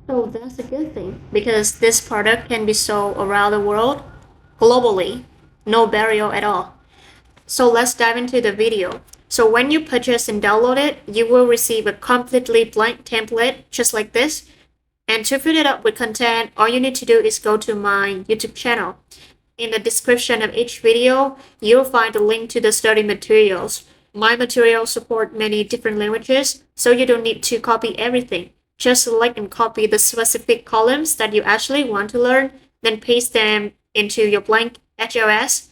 So that's a good thing because this product can be sold around the world globally, no barrier at all. So let's dive into the video. So when you purchase and download it, you will receive a completely blank template just like this. And to fill it up with content, all you need to do is go to my YouTube channel. In the description of each video, you'll find a link to the study materials. My materials support many different languages, so you don't need to copy everything. Just select and copy the specific columns that you actually want to learn, then paste them into your blank HLS.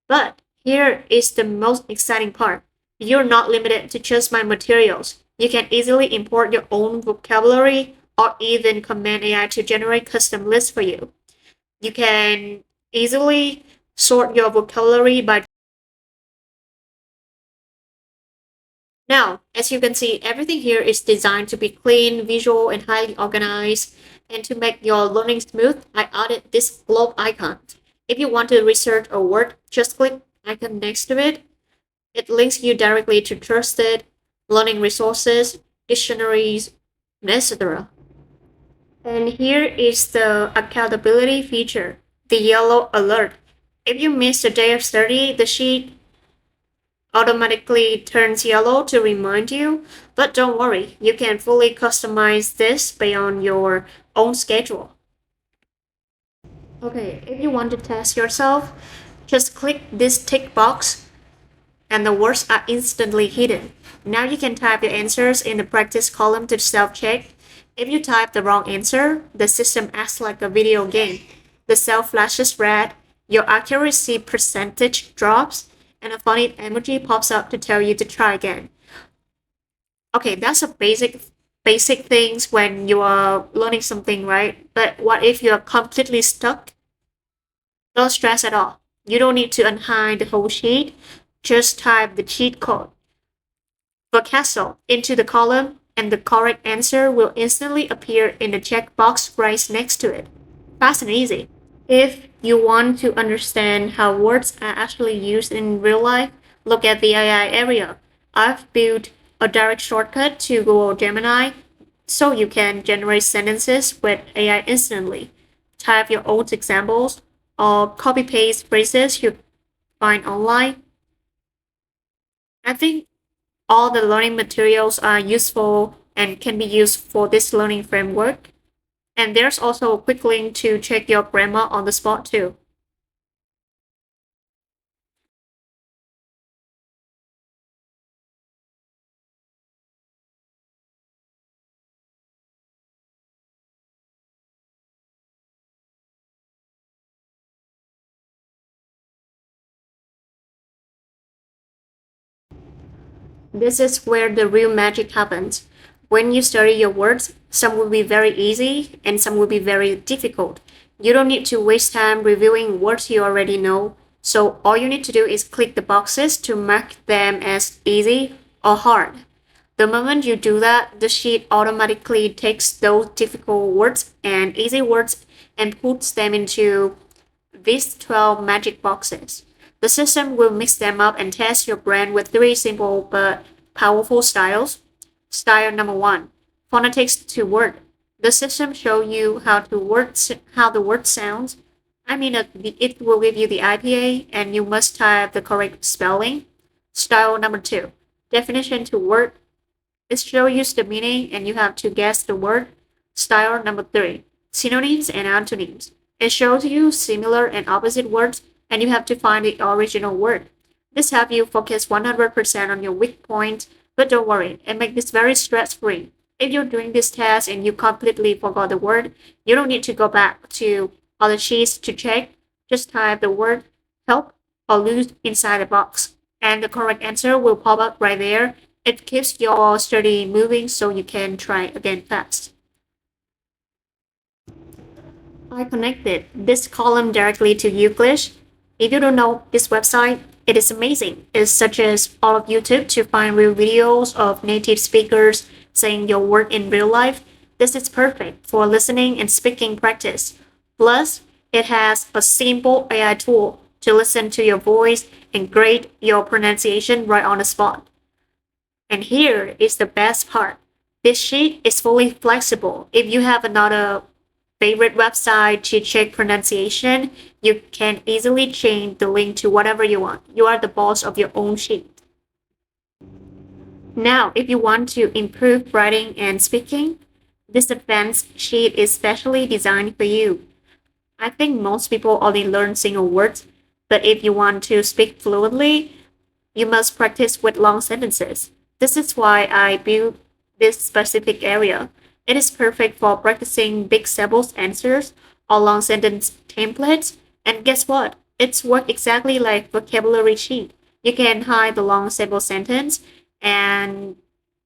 But here is the most exciting part. You're not limited to just my materials. You can easily import your own vocabulary or even command AI to generate custom lists for you. You can easily sort your vocabulary by. Now, as you can see, everything here is designed to be clean, visual, and highly organized. And to make your learning smooth, I added this globe icon. If you want to research a word, just click icon next to it. It links you directly to trusted learning resources, dictionaries, etc. And here is the accountability feature, the yellow alert. If you miss a day of study, the sheet automatically turns yellow to remind you, but don't worry, you can fully customize this based on your own schedule. Okay, if you want to test yourself, just click this tick box and the words are instantly hidden. Now you can type your answers in the practice column to self-check. If you type the wrong answer, the system acts like a video game. The cell flashes red, your accuracy percentage drops, and a funny emoji pops up to tell you to try again. Okay, that's a basic things when you are learning something, right? But what if you're completely stuck? Don't stress at all. You don't need to unhide the whole sheet. Just type the cheat code Vocastle into the column and the correct answer will instantly appear in the checkbox right next to it. Fast and easy. If you want to understand how words are actually used in real life, look at the AI area. I've built a direct shortcut to Google Gemini so you can generate sentences with AI instantly. Type your own examples or copy-paste phrases you find online. I think all the learning materials are useful and can be used for this learning framework. And there's also a quick link to check your grammar on the spot too. This is where the real magic happens. When you study your words, some will be very easy and some will be very difficult. You don't need to waste time reviewing words you already know. So all you need to do is click the boxes to mark them as easy or hard. The moment you do that, the sheet automatically takes those difficult words and easy words and puts them into these 12 magic boxes. The system will mix them up and test your brain with 3 simple but powerful styles. Style number 1, phonetics to word. The system shows you how the word sounds. It will give you the IPA and you must type the correct spelling. Style number 2, definition to word. It shows you the meaning and you have to guess the word. Style number 3, synonyms and antonyms. It shows you similar and opposite words and you have to find the original word. This helps you focus 100% on your weak point, but don't worry, it makes this very stress-free. If you're doing this test and you completely forgot the word, you don't need to go back to other sheets to check. Just type the word help or lose inside the box, and the correct answer will pop up right there. It keeps your study moving so you can try again fast. I connected this column directly to Euclid. If you don't know this website, it is amazing. It suggests all of YouTube to find real videos of native speakers saying your word in real life. This is perfect for listening and speaking practice. Plus, it has a simple AI tool to listen to your voice and grade your pronunciation right on the spot. And here is the best part. This sheet is fully flexible. If you have another favorite website to check pronunciation, you can easily change the link to whatever you want. You are the boss of your own sheet. Now, if you want to improve writing and speaking, this advanced sheet is specially designed for you. I think most people only learn single words, but if you want to speak fluently, you must practice with long sentences. This is why I built this specific area. It is perfect for practicing big syllables answers or long sentence templates. And guess what? It's worked exactly like vocabulary sheet. You can hide the long syllable sentence and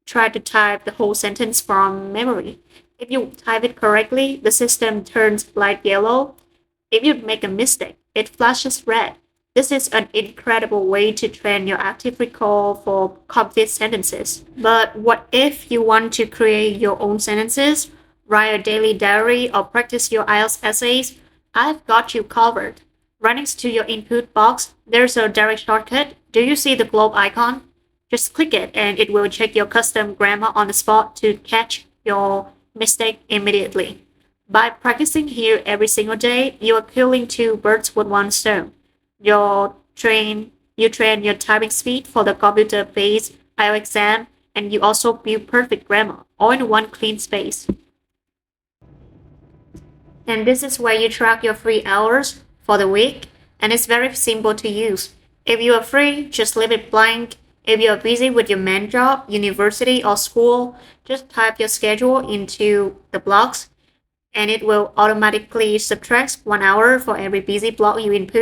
try to type the whole sentence from memory. If you type it correctly, the system turns light yellow. If you make a mistake, it flashes red. This is an incredible way to train your active recall for complete sentences. But what if you want to create your own sentences, write a daily diary, or practice your IELTS essays? I've got you covered. Right next to your input box, there's a direct shortcut. Do you see the globe icon? Just click it and it will check your custom grammar on the spot to catch your mistake immediately. By practicing here every single day, you are killing two birds with one stone. You train your typing speed for the computer-based IELTS exam, and you also build perfect grammar, all in one clean space. And this is where you track your free hours for the week, and it's very simple to use. If you are free, just leave it blank. If you are busy with your main job, university, or school, just type your schedule into the blocks, and it will automatically subtract 1 hour for every busy block you input.